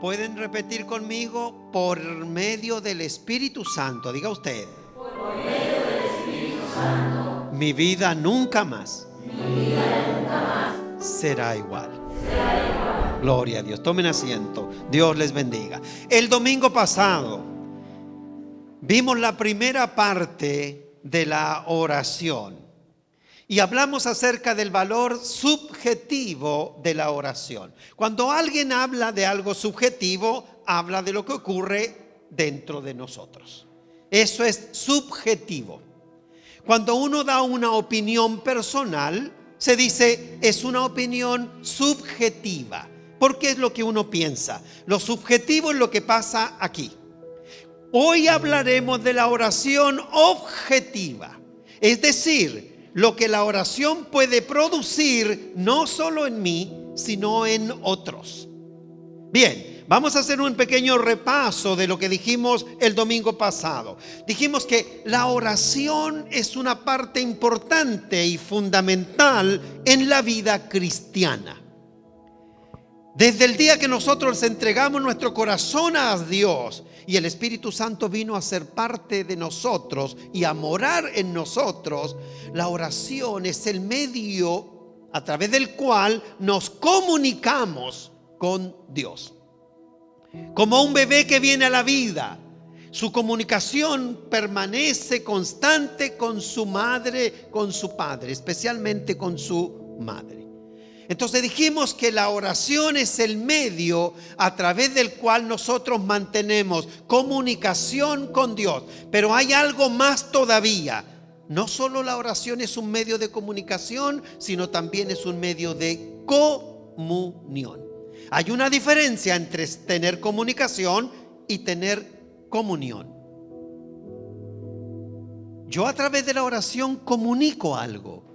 ¿Pueden repetir conmigo? Por medio del Espíritu Santo. Diga usted. Por medio del Espíritu Santo. Mi vida nunca más. Mi vida nunca más. Será igual. Será igual. Gloria a Dios. Tomen asiento. Dios les bendiga. El domingo pasado vimos la primera parte de la oración. Y hablamos acerca del valor subjetivo de la oración. Cuando alguien habla de algo subjetivo, habla de lo que ocurre dentro de nosotros. Eso es subjetivo. Cuando uno da una opinión personal, se dice es una opinión subjetiva. Porque es lo que uno piensa. Lo subjetivo es lo que pasa aquí. Hoy hablaremos de la oración objetiva. Es decir, lo que la oración puede producir no solo en mí, sino en otros. Bien, vamos a hacer un pequeño repaso de lo que dijimos el domingo pasado. Dijimos que la oración es una parte importante y fundamental en la vida cristiana. Desde el día que nosotros entregamos nuestro corazón a Dios y el Espíritu Santo vino a ser parte de nosotros y a morar en nosotros, la oración es el medio a través del cual nos comunicamos con Dios. Como un bebé que viene a la vida, su comunicación permanece constante con su madre, con su padre, especialmente con su madre. Entonces dijimos que la oración es el medio a través del cual nosotros mantenemos comunicación con Dios. Pero hay algo más todavía. No solo la oración es un medio de comunicación, sino también es un medio de comunión. Hay una diferencia entre tener comunicación y tener comunión. Yo a través de la oración comunico algo.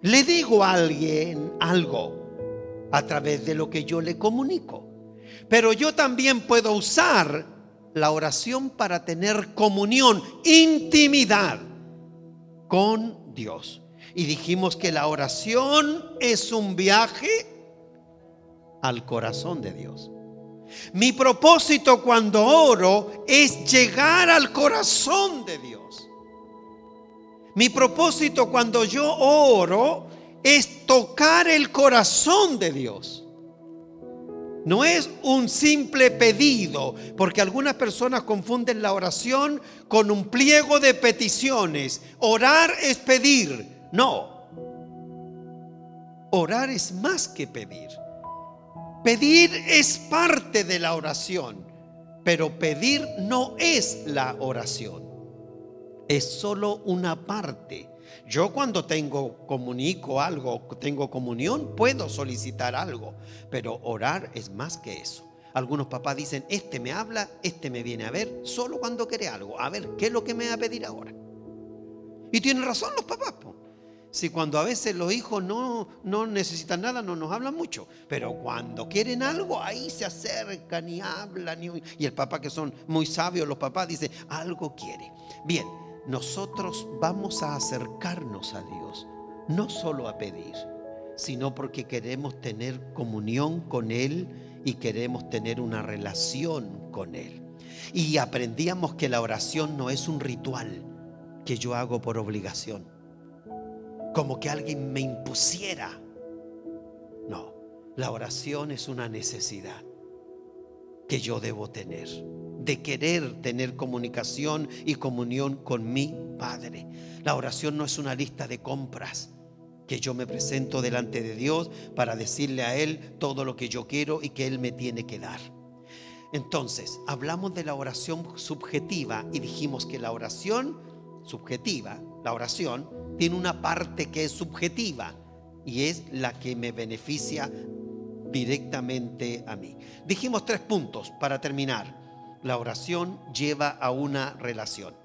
Le digo a alguien algo a través de lo que yo le comunico. Pero yo también puedo usar la oración para tener comunión, intimidad con Dios. Y dijimos que la oración es un viaje al corazón de Dios. Mi propósito cuando oro es llegar al corazón de Dios. Mi propósito cuando yo oro es tocar el corazón de Dios. No es un simple pedido, porque algunas personas confunden la oración con un pliego de peticiones. Orar es pedir. No. Orar es más que pedir. Pedir es parte de la oración, pero pedir no es la oración. Es solo una parte. Yo cuando comunico algo, tengo comunión, puedo solicitar algo, pero orar es más que eso. Algunos papás dicen, este me habla, este me viene a ver solo cuando quiere algo. A ver, ¿qué es lo que me va a pedir ahora? Y tienen razón los papás, po. Si cuando a veces los hijos no necesitan nada, no nos hablan mucho, pero cuando quieren algo, ahí se acercan y hablan. Y el papá, que son muy sabios los papás, dice, algo quiere. Bien, nosotros vamos a acercarnos a Dios, no solo a pedir, sino porque queremos tener comunión con Él y queremos tener una relación con Él. Y aprendíamos que la oración no es un ritual que yo hago por obligación, como que alguien me impusiera. No, la oración es una necesidad que yo debo tener, de querer tener comunicación y comunión con mi Padre. La oración no es una lista de compras que yo me presento delante de Dios para decirle a Él todo lo que yo quiero y que Él me tiene que dar. Entonces, hablamos de la oración subjetiva y dijimos que la oración subjetiva, la oración, tiene una parte que es subjetiva y es la que me beneficia directamente a mí. Dijimos 3 puntos para terminar. La oración lleva a una relación.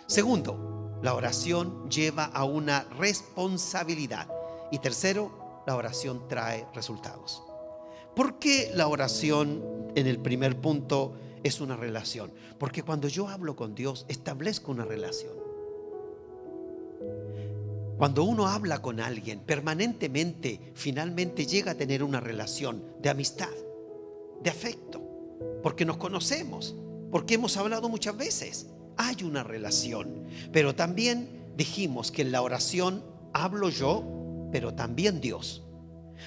Segundo, la oración lleva a una responsabilidad. Y tercero, la oración trae resultados. ¿Por qué la oración en el primer punto es una relación? Porque cuando yo hablo con Dios, establezco una relación. Cuando uno habla con alguien permanentemente, finalmente llega a tener una relación de amistad. de afecto, porque nos conocemos, porque hemos hablado muchas veces. Hay una relación, pero también dijimos que en la oración hablo yo, pero también Dios.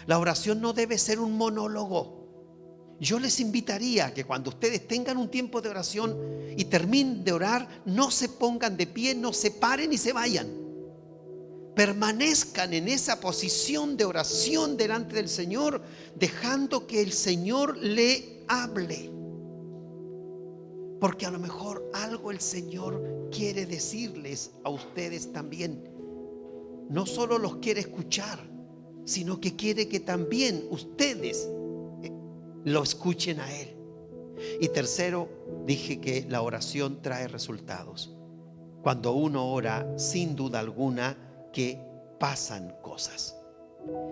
La oración no debe ser un monólogo. Yo les invitaría a que cuando ustedes tengan un tiempo de oración y terminen de orar, no se pongan de pie, no se paren y se vayan. Permanezcan en esa posición de oración delante del Señor, dejando que el Señor le hable. Porque a lo mejor algo el Señor quiere decirles a ustedes también. No solo los quiere escuchar, sino que quiere que también ustedes lo escuchen a Él. Y tercero, dije que la oración trae resultados. Cuando uno ora, sin duda alguna que pasan cosas.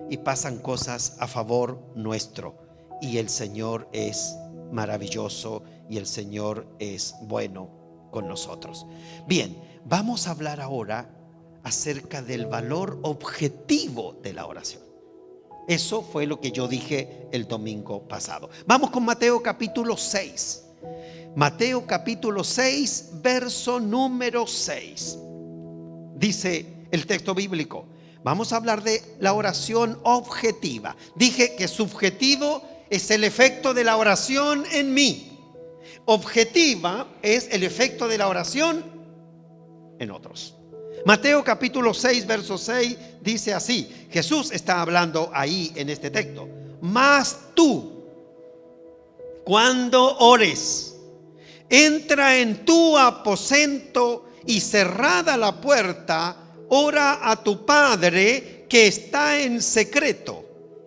Y pasan cosas a favor nuestro. Y el Señor es maravilloso y el Señor es bueno con nosotros. Bien, vamos a hablar ahora acerca del valor objetivo de la oración. Eso fue lo que yo dije el domingo pasado. Vamos con Mateo capítulo 6. Mateo capítulo 6, verso número 6. Dice el texto bíblico. Vamos a hablar de la oración objetiva. Dije que subjetivo es el efecto de la oración en mí. Objetiva es el efecto de la oración en otros. Mateo capítulo 6, verso 6 dice así. Jesús está hablando ahí en este texto. Mas tú, cuando ores, entra en tu aposento y cerrada la puerta, ora a tu Padre que está en secreto.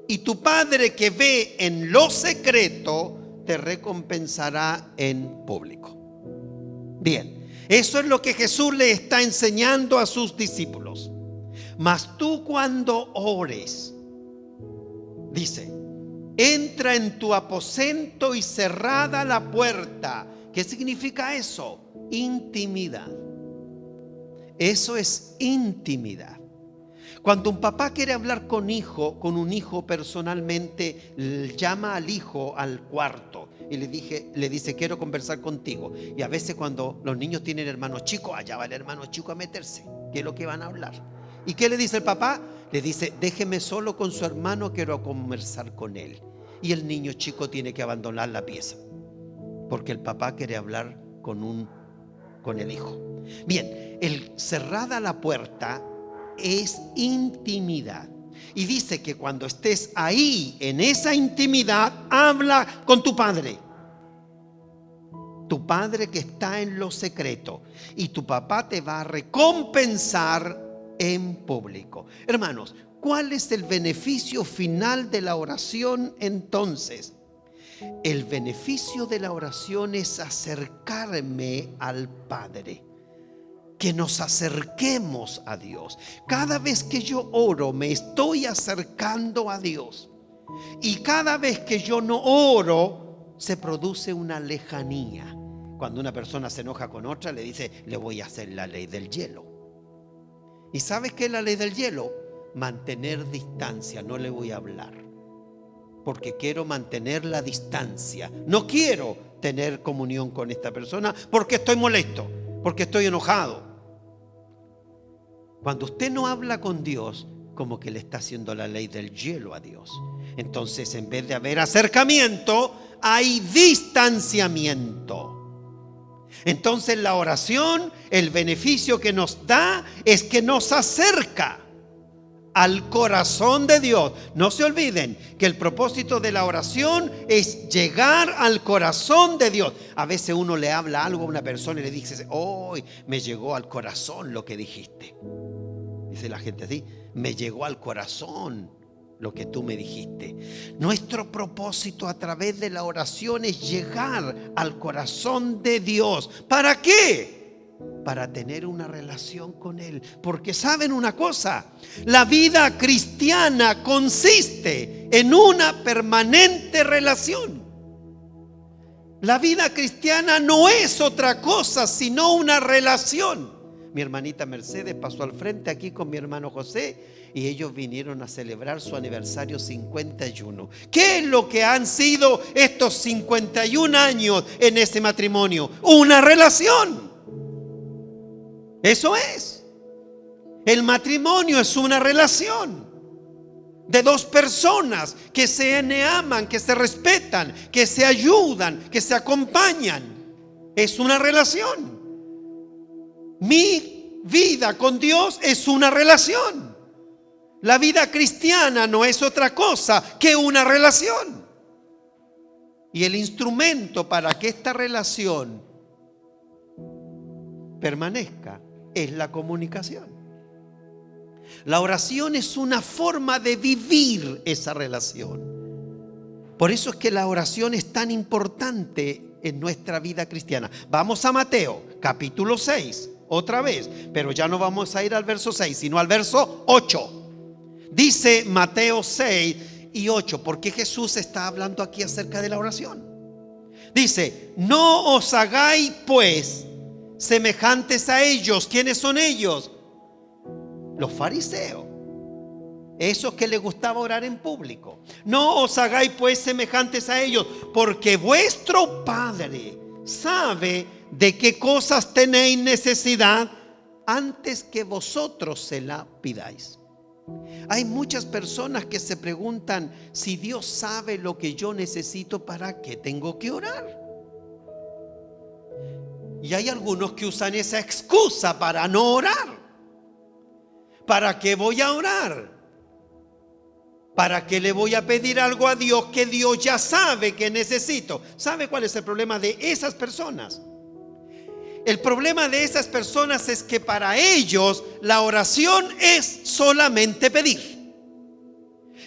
Y tu Padre que ve en lo secreto te recompensará en público. Bien. Eso es lo que Jesús le está enseñando a sus discípulos. Mas tú cuando ores, dice, entra en tu aposento y cerrada la puerta. ¿Qué significa eso? Intimidad. Eso es intimidad. Cuando un papá quiere hablar con un hijo personalmente, llama al hijo al cuarto y le dice, quiero conversar contigo. Y a veces cuando los niños tienen hermanos chicos, allá va el hermano chico a meterse. ¿Qué es lo que van a hablar? ¿Y qué le dice el papá? Le dice, déjeme solo con su hermano, quiero conversar con él. Y el niño chico tiene que abandonar la pieza, porque el papá quiere hablar con el hijo. Bien, el cerrada la puerta es intimidad. Y dice que cuando estés ahí en esa intimidad, habla con tu Padre. Tu Padre que está en lo secreto. Y tu papá te va a recompensar en público. Hermanos, ¿cuál es el beneficio final de la oración entonces? El beneficio de la oración es acercarme al Padre. Que nos acerquemos a Dios. Cada vez que yo oro, me estoy acercando a Dios. Y cada vez que yo no oro, se produce una lejanía. Cuando una persona se enoja con otra, le dice, le voy a hacer la ley del hielo. ¿Y sabes qué es la ley del hielo? Mantener distancia, no le voy a hablar. Porque quiero mantener la distancia. No quiero tener comunión con esta persona porque estoy molesto, porque estoy enojado. Cuando usted no habla con Dios, como que le está haciendo la ley del hielo a Dios. Entonces, en vez de haber acercamiento, hay distanciamiento. Entonces, la oración, el beneficio que nos da es que nos acerca al corazón de Dios. No se olviden que el propósito de la oración es llegar al corazón de Dios. A veces uno le habla algo a una persona y le dice, hoy me llegó al corazón lo que dijiste. Dice la gente así, me llegó al corazón lo que tú me dijiste. Nuestro propósito a través de la oración es llegar al corazón de Dios. ¿Para qué? Para tener una relación con Él. Porque saben una cosa, la vida cristiana consiste en una permanente relación. La vida cristiana no es otra cosa sino una relación. Mi hermanita Mercedes pasó al frente aquí con mi hermano José y ellos vinieron a celebrar su aniversario 51. ¿Qué es lo que han sido estos 51 años en ese matrimonio? Una relación. Eso es. El matrimonio es una relación de dos personas que se aman, que se respetan, que se ayudan, que se acompañan. Es una relación. Mi vida con Dios es una relación. La vida cristiana no es otra cosa que una relación. Y el instrumento para que esta relación permanezca es la comunicación. La oración es una forma de vivir esa relación. Por eso es que la oración es tan importante en nuestra vida cristiana. Vamos a Mateo, capítulo 6, otra vez, pero ya no vamos a ir al verso 6, sino al verso 8. Dice Mateo 6 y 8, porque Jesús está hablando aquí acerca de la oración. Dice: no os hagáis pues semejantes a ellos. ¿Quiénes son ellos? Los fariseos, esos que les gustaba orar en público. No os hagáis pues semejantes a ellos, porque vuestro Padre sabe de qué cosas tenéis necesidad antes que vosotros se la pidáis. Hay muchas personas que se preguntan: si Dios sabe lo que yo necesito, ¿para qué tengo que orar? Y hay algunos que usan esa excusa para no orar. ¿Para qué voy a orar? ¿Para qué le voy a pedir algo a Dios que Dios ya sabe que necesito? ¿Sabe cuál es el problema de esas personas? El problema de esas personas es que para ellos la oración es solamente pedir.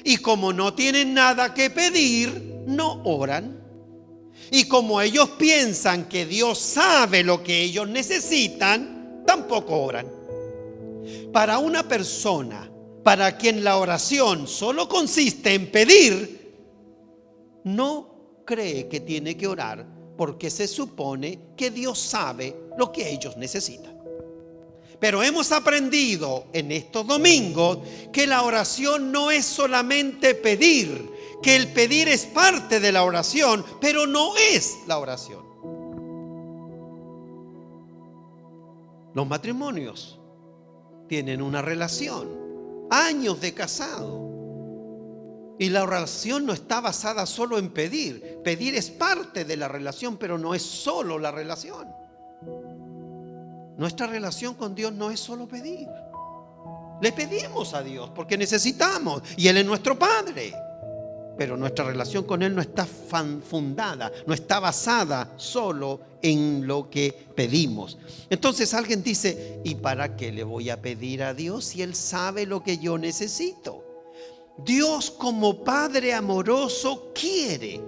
Y como no tienen nada que pedir, no oran. Y como ellos piensan que Dios sabe lo que ellos necesitan, tampoco oran. Para una persona para quien la oración solo consiste en pedir, no cree que tiene que orar, porque se supone que Dios sabe lo que ellos necesitan. Pero hemos aprendido en estos domingos que la oración no es solamente pedir, que el pedir es parte de la oración, pero no es la oración. Los matrimonios tienen una relación, años de casado, y la oración no está basada solo en pedir. Pedir es parte de la relación, pero no es solo la relación. Nuestra relación con Dios no es solo pedir. Le pedimos a Dios porque necesitamos, y Él es nuestro Padre. Pero nuestra relación con Él no está fundada, no está basada solo en lo que pedimos. Entonces alguien dice: ¿y para qué le voy a pedir a Dios si Él sabe lo que yo necesito? Dios, como Padre amoroso, quiere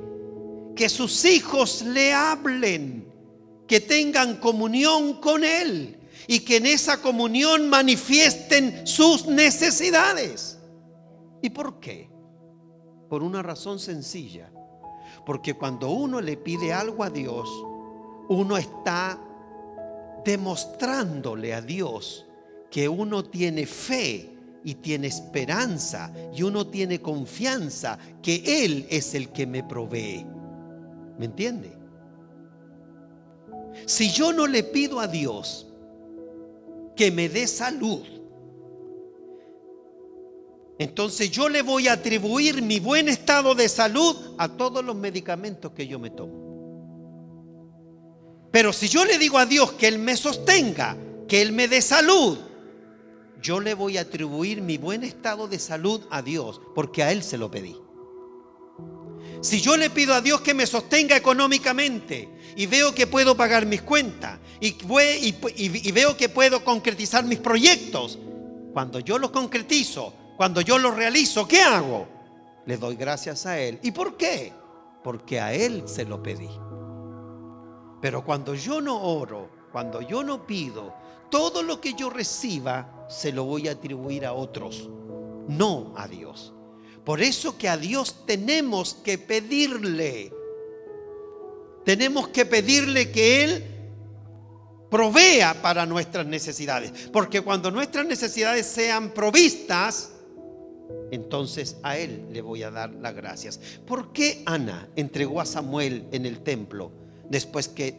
que sus hijos le hablen, que tengan comunión con Él y que en esa comunión manifiesten sus necesidades. ¿Y por qué? Por una razón sencilla: porque cuando uno le pide algo a Dios, uno está demostrándole a Dios que uno tiene fe y tiene esperanza y uno tiene confianza que Él es el que me provee. ¿Me entiende? Si yo no le pido a Dios que me dé salud, entonces yo le voy a atribuir mi buen estado de salud a todos los medicamentos que yo me tomo. Pero si yo le digo a Dios que Él me sostenga, que Él me dé salud, yo le voy a atribuir mi buen estado de salud a Dios, porque a Él se lo pedí. Si yo le pido a Dios que me sostenga económicamente y veo que puedo pagar mis cuentas y veo que puedo concretizar mis proyectos, cuando yo los concretizo, cuando yo lo realizo, ¿qué hago? Le doy gracias a Él. ¿Y por qué? Porque a Él se lo pedí. Pero cuando yo no oro, cuando yo no pido, todo lo que yo reciba se lo voy a atribuir a otros, no a Dios. Por eso que a Dios tenemos que pedirle. Tenemos que pedirle que Él provea para nuestras necesidades. Porque cuando nuestras necesidades sean provistas, entonces a Él le voy a dar las gracias. ¿Por qué Ana entregó a Samuel en el templo después que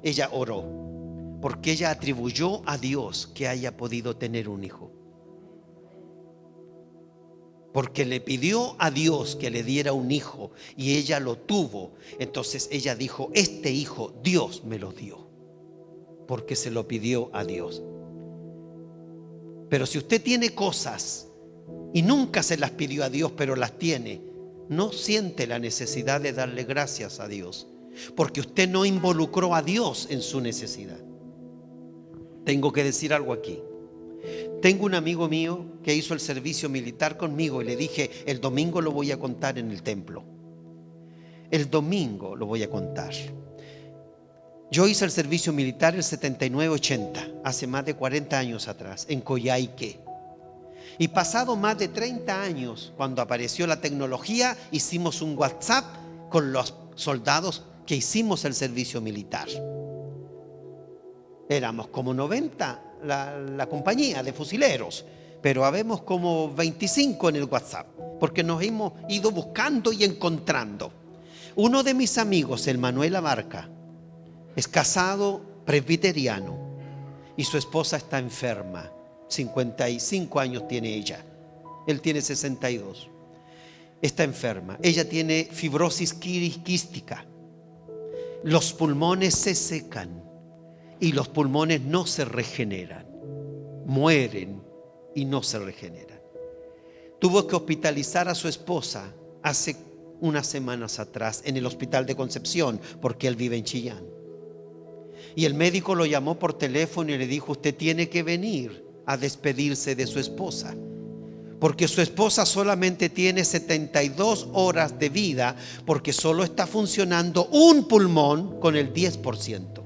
ella oró? Porque ella atribuyó a Dios que haya podido tener un hijo. Porque le pidió a Dios que le diera un hijo y ella lo tuvo. Entonces ella dijo: este hijo Dios me lo dio, porque se lo pidió a Dios. Pero si usted tiene cosas y nunca se las pidió a Dios, pero las tiene, no siente la necesidad de darle gracias a Dios, porque usted no involucró a Dios en su necesidad. Tengo que decir algo aquí. Tengo un amigo mío que hizo el servicio militar conmigo y le dije: el domingo lo voy a contar en el templo. El domingo lo voy a contar. Yo hice el servicio militar el 79-80, hace más de 40 años atrás, en Coyhaique. Y pasado más de 30 años, cuando apareció la tecnología, hicimos un WhatsApp con los soldados que hicimos el servicio militar. Éramos como 90 la compañía de fusileros, pero habemos como 25 en el WhatsApp, porque nos hemos ido buscando y encontrando. Uno de mis amigos, el Manuel Abarca, es casado presbiteriano y su esposa está enferma. 55 años tiene ella, él tiene 62. Está enferma, ella tiene fibrosis quística, los pulmones se secan y los pulmones no se regeneran, mueren y no se regeneran. Tuvo que hospitalizar a su esposa hace unas semanas atrás en el hospital de Concepción, porque él vive en Chillán. Y el médico lo llamó por teléfono y le dijo: usted tiene que venir a despedirse de su esposa, porque su esposa solamente tiene 72 horas de vida, porque solo está funcionando un pulmón con el 10%.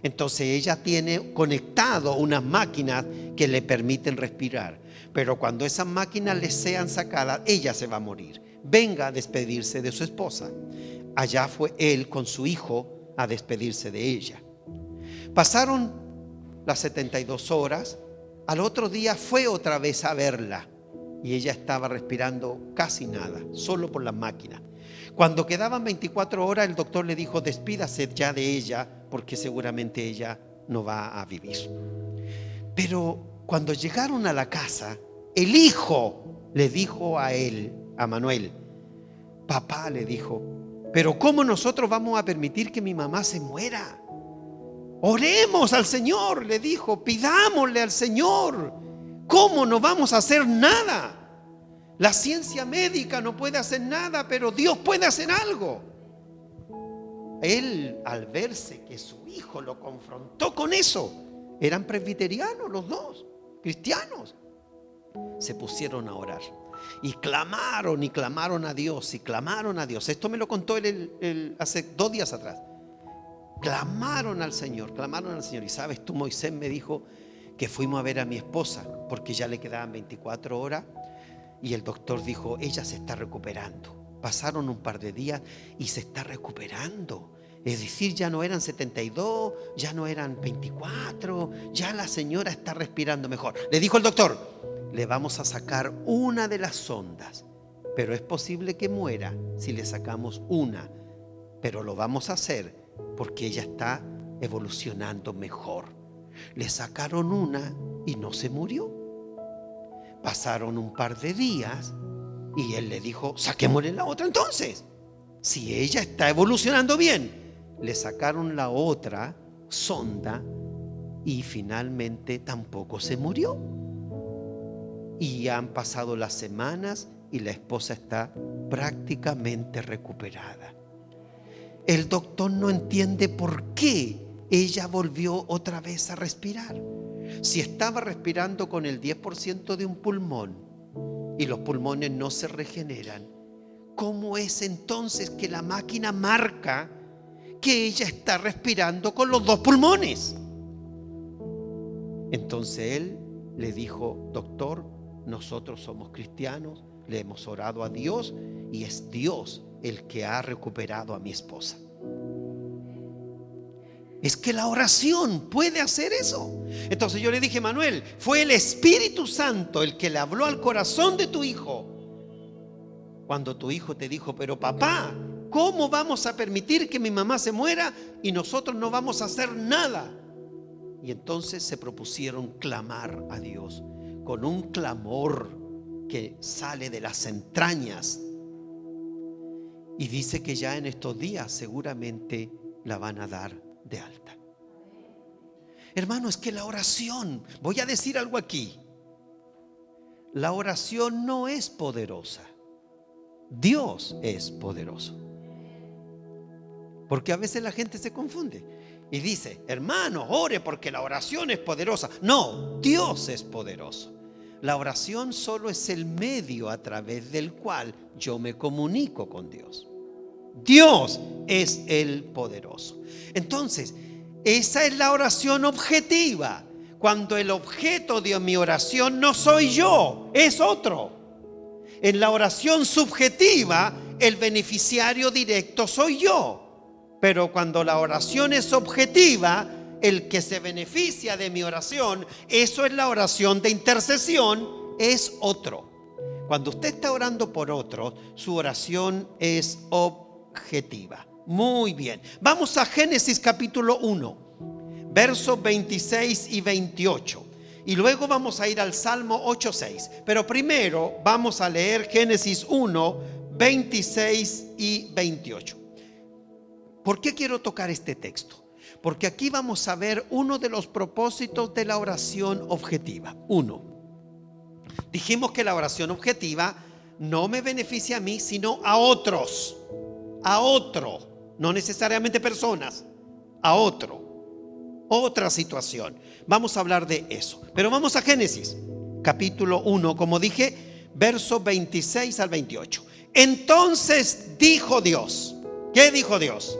Entonces ella tiene conectado unas máquinas que le permiten respirar, pero cuando esas máquinas le sean sacadas, ella se va a morir. Venga a despedirse de su esposa. Allá fue él con su hijo a despedirse de ella. Pasaron las 72 horas. Al otro día fue otra vez a verla y ella estaba respirando casi nada, solo por las máquinas. Cuando quedaban 24 horas, el doctor le dijo: despídase ya de ella, porque seguramente ella no va a vivir. Pero cuando llegaron a la casa, el hijo le dijo a él, a Manuel: papá, le dijo, pero ¿cómo nosotros vamos a permitir que mi mamá se muera? Oremos al Señor, le dijo, pidámosle al Señor. ¿Cómo no vamos a hacer nada? La ciencia médica no puede hacer nada, pero Dios puede hacer algo. Él, al verse que su hijo lo confrontó con eso, eran presbiterianos los dos, cristianos, se pusieron a orar y clamaron a Dios y clamaron a Dios. Esto me lo contó él hace 2 días atrás. Clamaron al Señor. Y sabes tú, Moisés me dijo que fuimos a ver a mi esposa porque ya le quedaban 24 horas y el doctor dijo: ella se está recuperando. Pasaron un par de días y se está recuperando. Es decir, ya no eran 72, ya no eran 24, ya la señora está respirando mejor. Le dijo el doctor: le vamos a sacar una de las sondas, pero es posible que muera si le sacamos una, pero lo vamos a hacer porque ella está evolucionando mejor. Le sacaron una y no se murió. Pasaron un par de días y él le dijo: saquémosle la otra entonces, si ella está evolucionando bien. Le sacaron la otra sonda y finalmente tampoco se murió. Y han pasado las semanas y la esposa está prácticamente recuperada. El doctor no entiende por qué ella volvió otra vez a respirar. Si estaba respirando con el 10% de un pulmón y los pulmones no se regeneran, ¿cómo es entonces que la máquina marca que ella está respirando con los 2 pulmones? Entonces él le dijo: doctor, nosotros somos cristianos, le hemos orado a Dios y es Dios el que ha recuperado a mi esposa. Es que la oración puede hacer eso. Entonces yo le dije: Manuel, fue el Espíritu Santo el que le habló al corazón de tu hijo. Cuando tu hijo te dijo: pero papá, ¿cómo vamos a permitir que mi mamá se muera y nosotros no vamos a hacer nada? Y entonces se propusieron clamar a Dios con un clamor que sale de las entrañas. Y dice que ya en estos días seguramente la van a dar de alta. Hermano, es que la oración, voy a decir algo aquí, la oración no es poderosa. Dios es poderoso. Porque a veces la gente se confunde y dice: hermano, ore porque la oración es poderosa. No, Dios es poderoso. La oración solo es el medio a través del cual yo me comunico con Dios. Dios es el poderoso. Entonces, esa es la oración objetiva, cuando el objeto de mi oración no soy yo, es otro. En la oración subjetiva, el beneficiario directo soy yo. Pero cuando la oración es objetiva, el que se beneficia de mi oración, eso es la oración de intercesión, es otro. Cuando usted está orando por otro, su oración es objetiva. Muy bien. Vamos a Génesis capítulo 1, versos 26 y 28. Y luego vamos a ir al Salmo 8:6. Pero primero vamos a leer Génesis 1, 26 y 28. ¿Por qué quiero tocar este texto? Porque aquí vamos a ver uno de los propósitos de la oración objetiva. Uno, dijimos que la oración objetiva no me beneficia a mí, sino a otros. A otro, no necesariamente personas, a otro, otra situación. Vamos a hablar de eso. Pero vamos a Génesis, capítulo 1, como dije, versos 26 al 28. Entonces dijo Dios, ¿qué dijo Dios?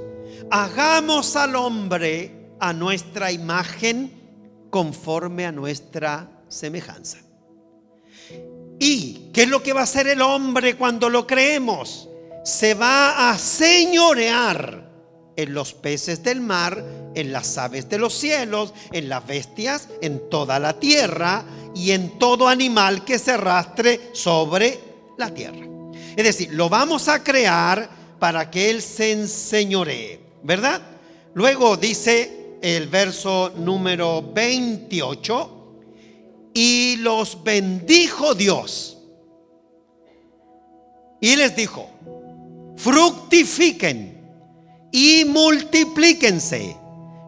Hagamos al hombre a nuestra imagen, conforme a nuestra semejanza. ¿Y qué es lo que va a hacer el hombre cuando lo creemos? Se va a señorear en los peces del mar, en las aves de los cielos, en las bestias, en toda la tierra y en todo animal que se arrastre sobre la tierra. Es decir, lo vamos a crear para que él se enseñoree, ¿verdad? Luego dice el verso número 28: y los bendijo Dios y les dijo: fructifiquen y multiplíquense,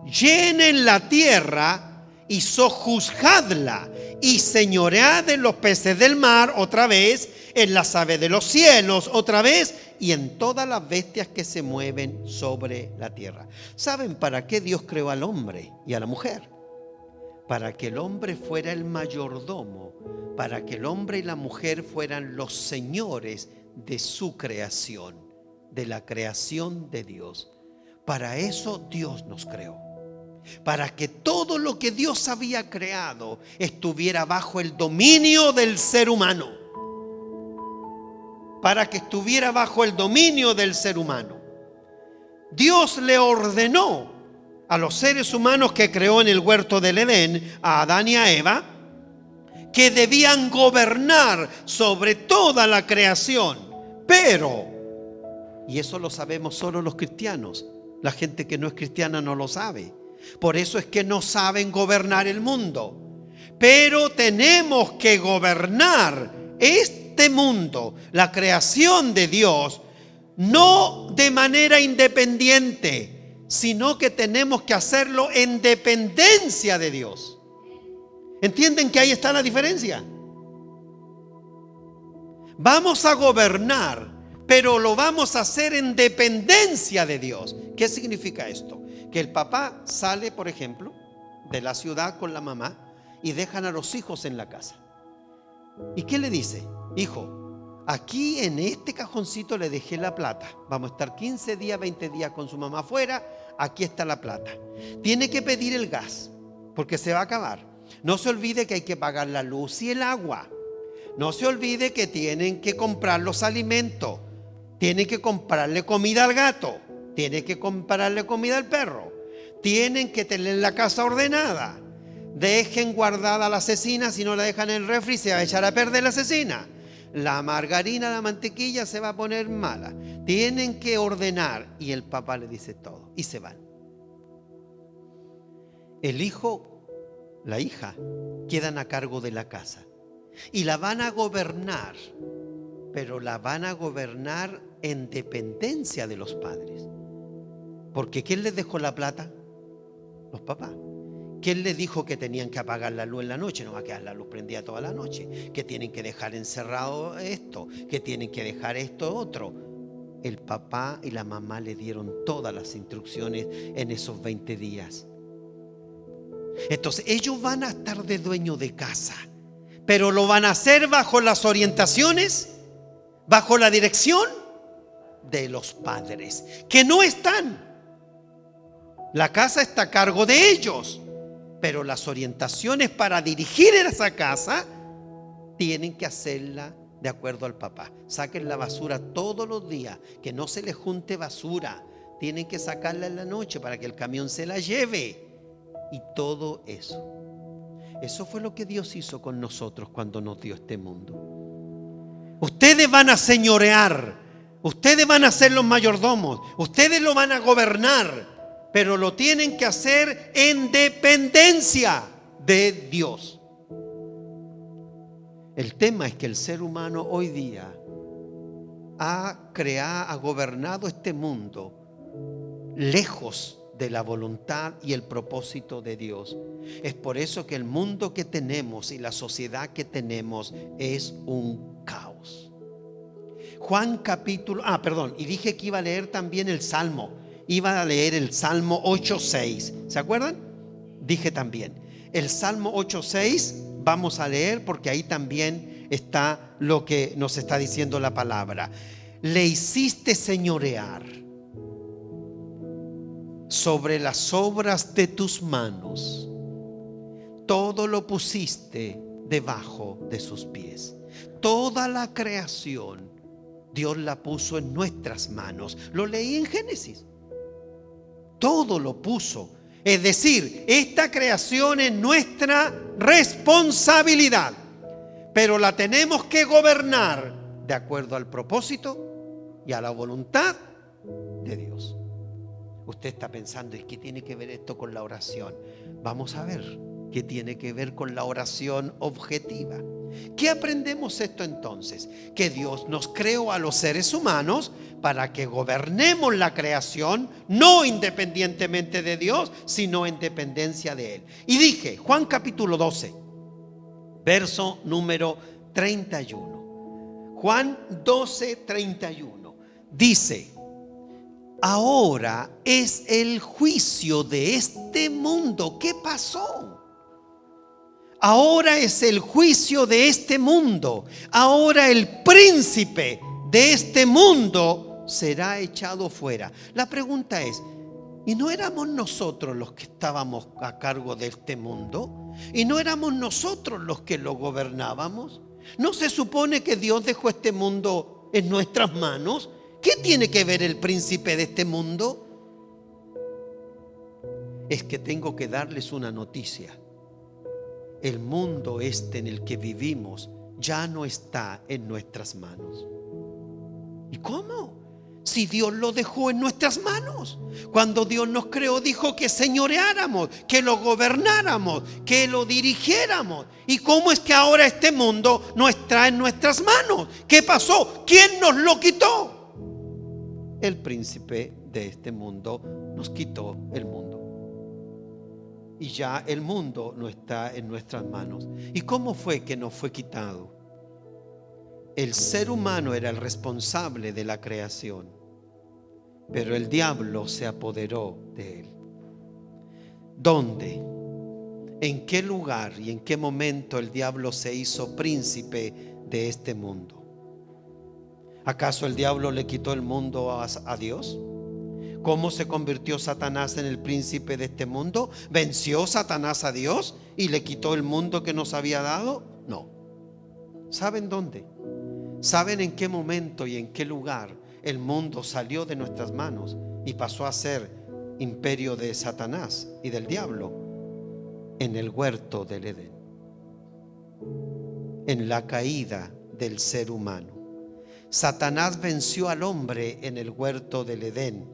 llenen la tierra y sojuzgadla, y señoread en los peces del mar, otra vez, en las aves de los cielos, otra vez, y en todas las bestias que se mueven sobre la tierra. ¿Saben para qué Dios creó al hombre y a la mujer? Para que el hombre fuera el mayordomo, para que el hombre y la mujer fueran los señores de su creación, de la creación de Dios. Para eso Dios nos creó, para que todo lo que Dios había creado estuviera bajo el dominio del ser humano, para que estuviera bajo el dominio del ser humano. Dios le ordenó a los seres humanos que creó en el huerto del Edén, a Adán y a Eva, que debían gobernar sobre toda la creación. Pero, y eso lo sabemos solo los cristianos, la gente que no es cristiana no lo sabe. Por eso es que no saben gobernar el mundo. Pero tenemos que gobernar este mundo, la creación de Dios, no de manera independiente, sino que tenemos que hacerlo en dependencia de Dios. ¿Entienden que ahí está la diferencia? Vamos a gobernar, pero lo vamos a hacer en dependencia de Dios. ¿Qué significa esto? Que el papá sale, por ejemplo, de la ciudad con la mamá y dejan a los hijos en la casa. ¿Y qué le dice? Hijo, aquí en este cajoncito le dejé la plata. Vamos a estar 15 días, 20 días con su mamá afuera. Aquí está la plata. Tiene que pedir el gas porque se va a acabar. No se olvide que hay que pagar la luz y el agua. No se olvide que tienen que comprar los alimentos. Tienen que comprarle comida al gato. Tiene que comprarle comida al perro. Tienen que tener la casa ordenada. Dejen guardada la cecina, si no la dejan en el refri se va a echar a perder la cecina. La margarina, la mantequilla se va a poner mala. Tienen que ordenar. Y el papá le dice todo. Y se van. El hijo, la hija, quedan a cargo de la casa. Y la van a gobernar. Pero la van a gobernar en dependencia de los padres. Porque ¿quién les dejó la plata? Los papás. ¿Quién les dijo que tenían que apagar la luz en la noche? No va a quedar la luz prendida toda la noche. Que tienen que dejar encerrado esto. Que tienen que dejar esto otro. El papá y la mamá le dieron todas las instrucciones en esos 20 días. Entonces ellos van a estar de dueño de casa. Pero lo van a hacer bajo las orientaciones, bajo la dirección de los padres. Que no están. La casa está a cargo de ellos. Pero las orientaciones para dirigir esa casa tienen que hacerla de acuerdo al papá. Saquen la basura todos los días, que no se les junte basura. Tienen que sacarla en la noche para que el camión se la lleve. Y todo eso. Eso fue lo que Dios hizo con nosotros cuando nos dio este mundo. Ustedes van a señorear. Ustedes van a ser los mayordomos. Ustedes lo van a gobernar. Pero lo tienen que hacer en dependencia de Dios. El tema es que el ser humano hoy día ha gobernado este mundo lejos de la voluntad y el propósito de Dios. Es por eso que el mundo que tenemos y la sociedad que tenemos es un caos. Juan capítulo, y dije que iba a leer también el Salmo. Iba a leer el Salmo 8:6. ¿Se acuerdan? Dije también. El Salmo 8:6 vamos a leer porque ahí también está lo que nos está diciendo la palabra. Le hiciste señorear sobre las obras de tus manos. Todo lo pusiste debajo de sus pies. Toda la creación Dios la puso en nuestras manos. Lo leí en Génesis. Todo lo puso. Es decir, esta creación es nuestra responsabilidad, pero la tenemos que gobernar de acuerdo al propósito y a la voluntad de Dios. Usted está pensando, ¿y qué tiene que ver esto con la oración? Vamos a ver qué tiene que ver con la oración objetiva. ¿Qué aprendemos esto entonces? Que Dios nos creó a los seres humanos para que gobernemos la creación, no independientemente de Dios, sino en dependencia de Él. Y dije, Juan capítulo 12, verso número 31. Juan 12:31 dice: ahora es el juicio de este mundo. ¿Qué pasó? Ahora es el juicio de este mundo. Ahora el príncipe de este mundo será echado fuera. La pregunta es, ¿y no éramos nosotros los que estábamos a cargo de este mundo? ¿Y no éramos nosotros los que lo gobernábamos? ¿No se supone que Dios dejó este mundo en nuestras manos? ¿Qué tiene que ver el príncipe de este mundo? Es que tengo que darles una noticia. El mundo este en el que vivimos ya no está en nuestras manos. ¿Y cómo? Si Dios lo dejó en nuestras manos. Cuando Dios nos creó, dijo que señoreáramos, que lo gobernáramos, que lo dirigiéramos. ¿Y cómo es que ahora este mundo no está en nuestras manos? ¿Qué pasó? ¿Quién nos lo quitó? El príncipe de este mundo nos quitó el mundo. Y ya el mundo no está en nuestras manos. ¿Y cómo fue que nos fue quitado? El ser humano era el responsable de la creación, pero el diablo se apoderó de él. ¿Dónde? ¿En qué lugar y en qué momento el diablo se hizo príncipe de este mundo? ¿Acaso el diablo le quitó el mundo a Dios? ¿Cómo se convirtió Satanás en el príncipe de este mundo? ¿Venció Satanás a Dios y le quitó el mundo que nos había dado? No. ¿Saben dónde? ¿Saben en qué momento y en qué lugar el mundo salió de nuestras manos y pasó a ser imperio de Satanás y del diablo en el huerto del Edén, en la caída del ser humano. Satanás venció al hombre en el huerto del Edén,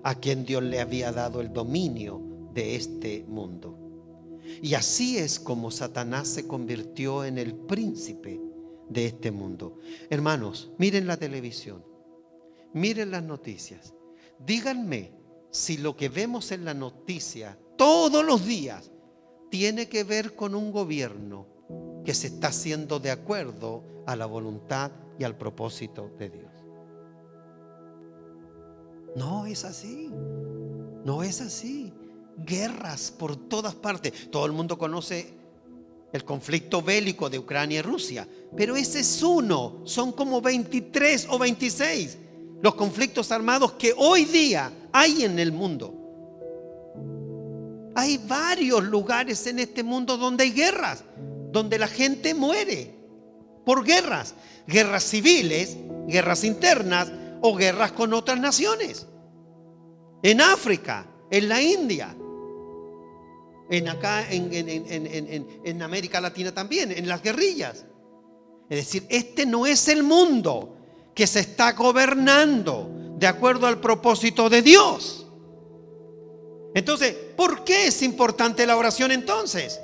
a quien Dios le había dado el dominio de este mundo. Y así es como Satanás se convirtió en el príncipe de este mundo. Hermanos, miren la televisión, miren las noticias. Díganme si lo que vemos en la noticia todos los días tiene que ver con un gobierno que se está haciendo de acuerdo a la voluntad y al propósito de Dios. No es así. No es así. Guerras por todas partes. Todo el mundo conoce el conflicto bélico de Ucrania y Rusia, pero ese es uno. Son como 23 o 26 los conflictos armados que hoy día hay en el mundo. Hay varios lugares en este mundo donde hay guerras, donde la gente muere por guerras. Guerras civiles, guerras internas o guerras con otras naciones. En África, en la India, en América Latina también, en las guerrillas. Es decir, este no es el mundo que se está gobernando de acuerdo al propósito de Dios. Entonces, ¿por qué es importante la oración entonces?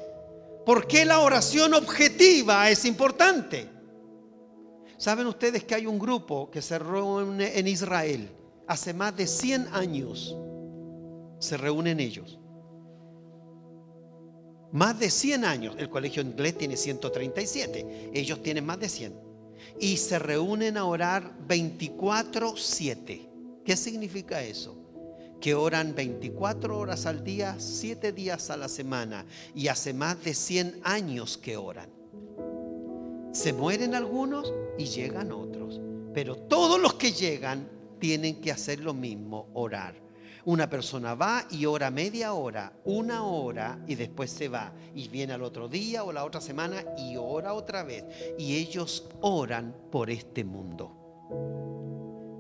¿Por qué la oración objetiva es importante? ¿Saben ustedes que hay un grupo que se reúne en Israel? Hace más de 100 años se reúnen ellos. Más de 100 años. El colegio inglés tiene 137. Ellos tienen más de 100. Y se reúnen a orar 24/7. ¿Qué significa eso? Que oran 24 horas al día, 7 días a la semana. Y hace más de 100 años que oran. Se mueren algunos y llegan otros, pero todos los que llegan tienen que hacer lo mismo, orar. Una persona va y ora media hora, 1 hora, y después se va y viene al otro día o la otra semana y ora otra vez. Y ellos oran por este mundo.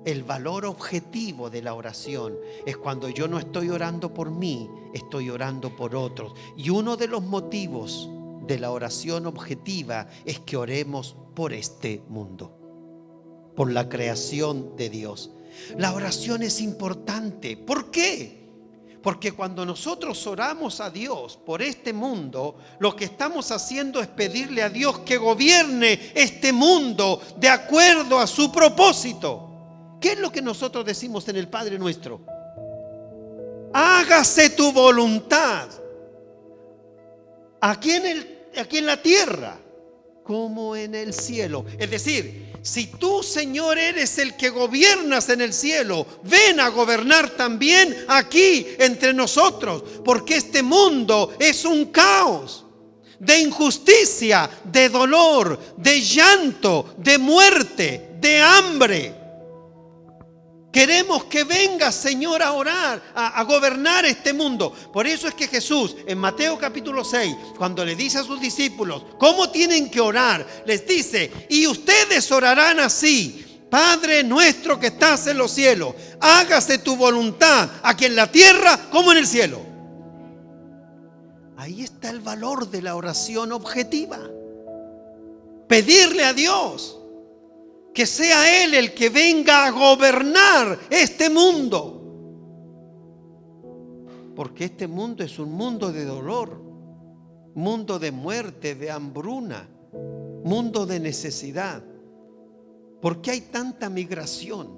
El valor objetivo de la oración es cuando yo no estoy orando por mí, estoy orando por otros. Y uno de los motivos de la oración objetiva es que oremos por este mundo, por la creación de Dios. La oración es importante. ¿Por qué? Porque cuando nosotros oramos a Dios por este mundo, lo que estamos haciendo es pedirle a Dios que gobierne este mundo de acuerdo a su propósito. ¿Qué es lo que nosotros decimos en el Padre Nuestro? Hágase tu voluntad aquí en la tierra como en el cielo. Es decir, si tú, Señor, eres el que gobiernas en el cielo, ven a gobernar también aquí entre nosotros, porque este mundo es un caos de injusticia, de dolor, de llanto, de muerte, de hambre. Queremos que venga, Señor, a orar, a gobernar este mundo. Por eso es que Jesús, en Mateo capítulo 6, cuando le dice a sus discípulos cómo tienen que orar, les dice: y ustedes orarán así: Padre nuestro que estás en los cielos, hágase tu voluntad aquí en la tierra como en el cielo. Ahí está el valor de la oración objetiva. Pedirle a Dios que sea Él el que venga a gobernar este mundo. Porque este mundo es un mundo de dolor, mundo de muerte, de hambruna, mundo de necesidad. ¿Por qué hay tanta migración?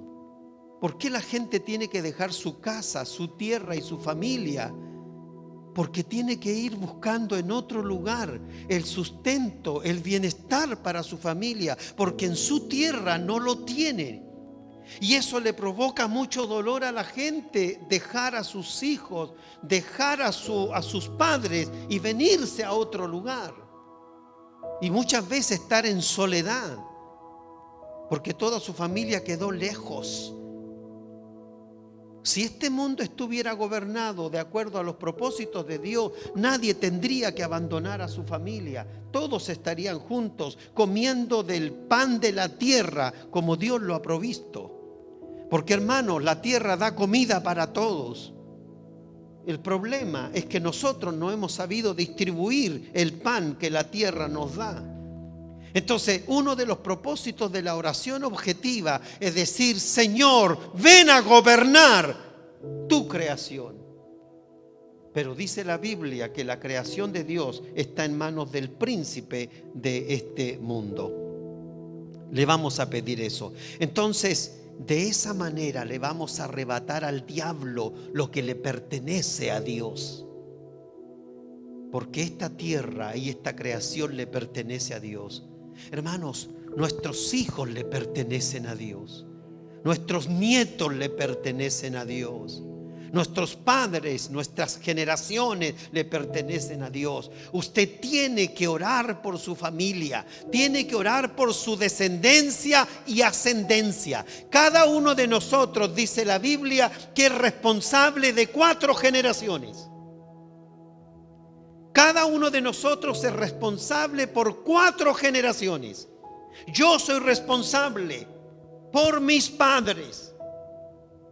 ¿Por qué la gente tiene que dejar su casa, su tierra y su familia? Porque tiene que ir buscando en otro lugar el sustento, el bienestar para su familia, porque en su tierra no lo tiene. Y eso le provoca mucho dolor a la gente, dejar a sus hijos, dejar a sus padres y venirse a otro lugar. Y muchas veces estar en soledad, porque toda su familia quedó lejos. Si este mundo estuviera gobernado de acuerdo a los propósitos de Dios, nadie tendría que abandonar a su familia. Todos estarían juntos comiendo del pan de la tierra como Dios lo ha provisto. Porque, hermanos, la tierra da comida para todos. El problema es que nosotros no hemos sabido distribuir el pan que la tierra nos da. Entonces, uno de los propósitos de la oración objetiva es decir: Señor, ven a gobernar tu creación. Pero dice la Biblia que la creación de Dios está en manos del príncipe de este mundo. Le vamos a pedir eso. Entonces, de esa manera le vamos a arrebatar al diablo lo que le pertenece a Dios. Porque esta tierra y esta creación le pertenece a Dios. Hermanos, nuestros hijos le pertenecen a Dios. Nuestros nietos le pertenecen a Dios. Nuestros padres, nuestras generaciones le pertenecen a Dios. Usted tiene que orar por su familia, tiene que orar por su descendencia y ascendencia. Cada uno de nosotros, dice la Biblia, que es responsable de 4 generaciones. Cada uno de nosotros es responsable por 4 generaciones. Yo soy responsable por mis padres,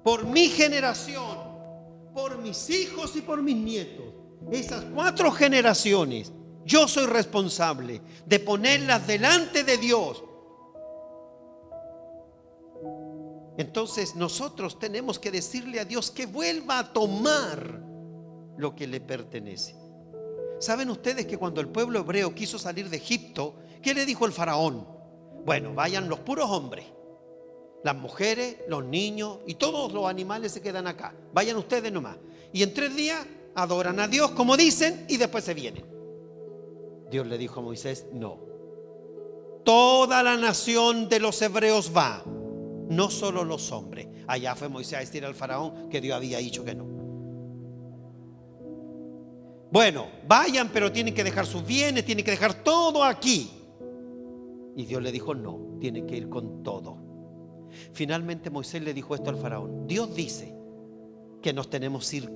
por mi generación, por mis hijos y por mis nietos. Esas 4 generaciones, yo soy responsable de ponerlas delante de Dios. Entonces nosotros tenemos que decirle a Dios que vuelva a tomar lo que le pertenece. ¿Saben ustedes que cuando el pueblo hebreo quiso salir de Egipto, qué le dijo el faraón? Bueno, vayan los puros hombres, las mujeres, los niños y todos los animales se quedan acá. Vayan ustedes nomás. Y en 3 días adoran a Dios como dicen y después se vienen. Dios le dijo a Moisés: no. Toda la nación de los hebreos va, no solo los hombres. Allá fue Moisés a decir al faraón que Dios había dicho que no. Bueno, vayan, pero tienen que dejar sus bienes, tienen que dejar todo aquí. Y Dios le dijo: no, tienen que ir con todo. Finalmente Moisés le dijo esto al faraón: Dios dice que nos tenemos que ir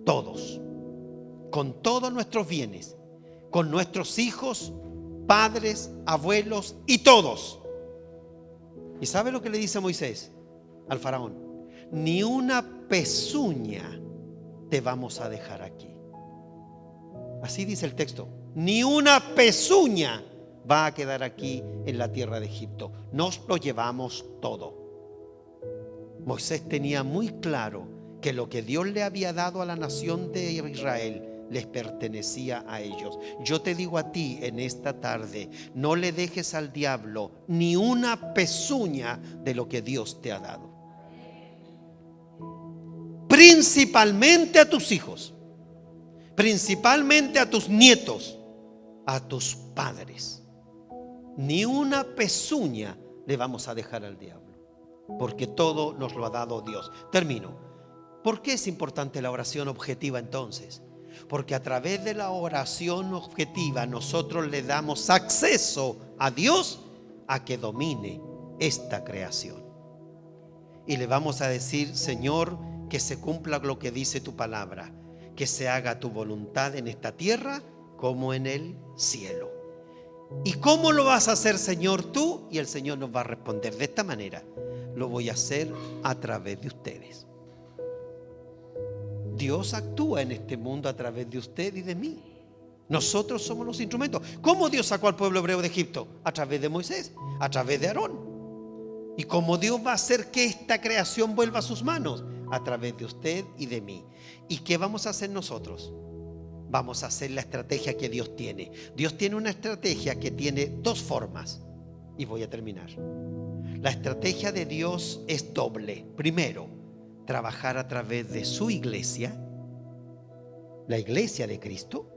todos, con todos nuestros bienes, con nuestros hijos, padres, abuelos y todos. ¿Y sabe lo que le dice Moisés al faraón? Ni una pezuña te vamos a dejar aquí. Así dice el texto: ni una pezuña va a quedar aquí en la tierra de Egipto. Nos lo llevamos todo. Moisés tenía muy claro que lo que Dios le había dado a la nación de Israel les pertenecía a ellos. Yo te digo a ti en esta tarde: no le dejes al diablo ni una pezuña de lo que Dios te ha dado. Principalmente a tus hijos, principalmente a tus nietos, a tus padres. Ni una pezuña le vamos a dejar al diablo, porque todo nos lo ha dado Dios. Termino. ¿Por qué es importante la oración objetiva entonces? Porque a través de la oración objetiva nosotros le damos acceso a Dios a que domine esta creación. Y le vamos a decir: Señor, que se cumpla lo que dice tu palabra, que se haga tu voluntad en esta tierra como en el cielo. ¿Y cómo lo vas a hacer, Señor, tú? Y el Señor nos va a responder: de esta manera lo voy a hacer a través de ustedes. Dios actúa en este mundo a través de usted y de mí. Nosotros somos los instrumentos. ¿Cómo Dios sacó al pueblo hebreo de Egipto? A través de Moisés, a través de Aarón. ¿Y cómo Dios va a hacer que esta creación vuelva a sus manos? A través de usted y de mí. ¿Y qué vamos a hacer nosotros? Vamos a hacer la estrategia que Dios tiene. Dios tiene una estrategia que tiene 2 formas. Y voy a terminar. La estrategia de Dios es doble. Primero, trabajar a través de su iglesia, la iglesia de Cristo.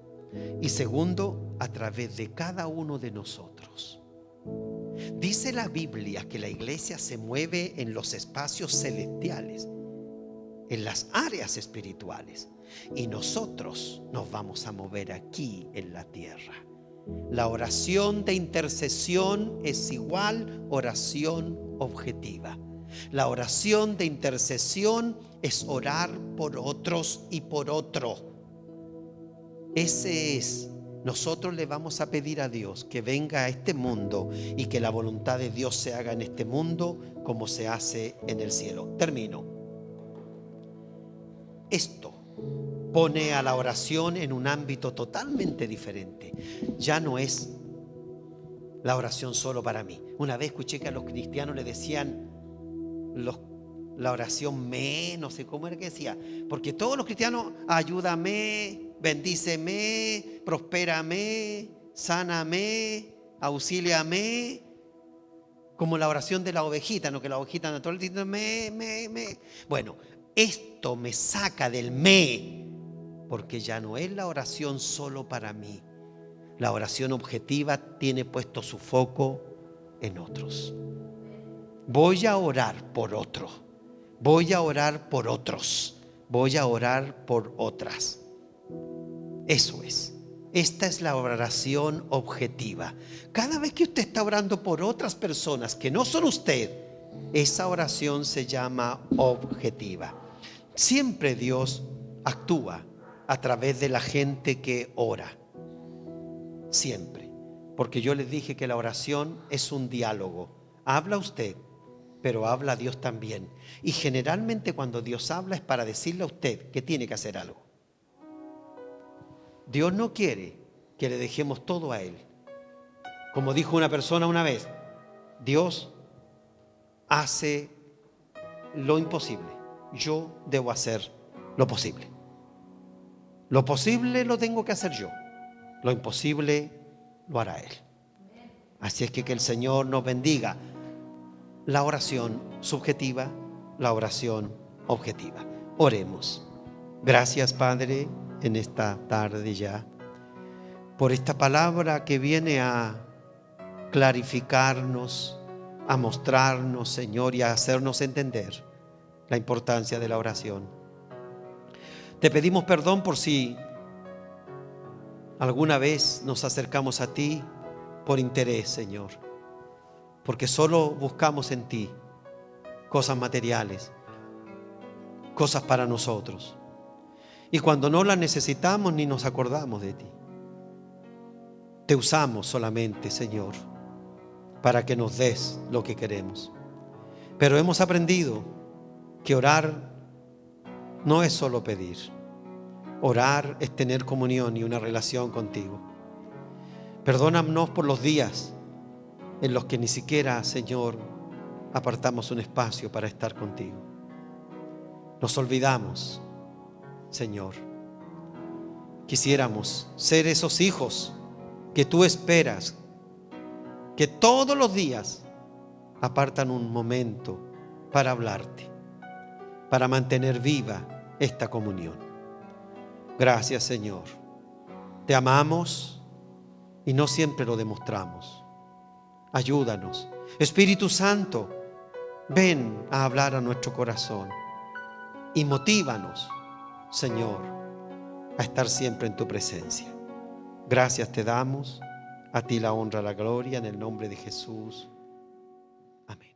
Y segundo, a través de cada uno de nosotros. Dice la Biblia que la iglesia se mueve en los espacios celestiales, en las áreas espirituales, y nosotros nos vamos a mover aquí en la tierra. La oración de intercesión es igual oración objetiva. La oración de intercesión es orar por otros y por otro. Ese es. Nosotros le vamos a pedir a Dios que venga a este mundo y que la voluntad de Dios se haga en este mundo como se hace en el cielo. Termino. Esto pone a la oración en un ámbito totalmente diferente. Ya no es la oración solo para mí. Una vez escuché que a los cristianos le decían la oración no sé cómo era que decía, porque todos los cristianos, ayúdame, bendíceme, prospérame, sáname, auxíliame, como la oración de la ovejita, no que la ovejita natural dice me. Bueno, esto me saca del porque ya no es la oración solo para mí. La oración objetiva tiene puesto su foco en otros. Voy a orar por otro. Voy a orar por otros. Voy a orar por otras. Eso es. Esta es la oración objetiva. Cada vez que usted está orando por otras personas que no son usted, esa oración se llama objetiva. Siempre Dios actúa a través de la gente que ora. Siempre. Porque yo les dije que la oración es un diálogo. Habla usted, pero habla Dios también. Y generalmente cuando Dios habla es para decirle a usted que tiene que hacer algo. Dios no quiere que le dejemos todo a Él. Como dijo una persona una vez, Dios hace lo imposible. Yo debo hacer lo posible. Lo posible lo tengo que hacer yo. Lo imposible lo hará Él. Así es que el Señor nos bendiga. La oración subjetiva, la oración objetiva. Oremos. Gracias, Padre, en esta tarde ya, por esta palabra que viene a clarificarnos, a mostrarnos, Señor, y a hacernos entender la importancia de la oración. Te pedimos perdón por si alguna vez nos acercamos a ti por interés, Señor, porque solo buscamos en ti cosas materiales, cosas para nosotros. Y cuando no las necesitamos ni nos acordamos de ti. Te usamos solamente, Señor, para que nos des lo que queremos. Pero hemos aprendido que orar no es solo pedir. Orar es tener comunión y una relación contigo. Perdónanos por los días en los que ni siquiera, Señor, apartamos un espacio para estar contigo. Nos olvidamos, Señor. Quisiéramos ser esos hijos que tú esperas, que todos los días apartan un momento para hablarte, para mantener viva esta comunión. Gracias, Señor. Te amamos y no siempre lo demostramos. Ayúdanos. Espíritu Santo, ven a hablar a nuestro corazón y motívanos, Señor, a estar siempre en tu presencia. Gracias te damos, a ti la honra, la gloria, en el nombre de Jesús. Amén.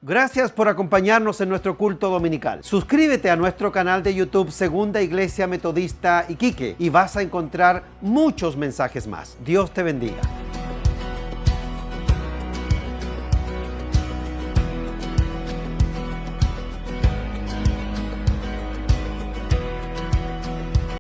Gracias por acompañarnos en nuestro culto dominical. Suscríbete a nuestro canal de YouTube Segunda Iglesia Metodista Iquique y vas a encontrar muchos mensajes más. Dios te bendiga.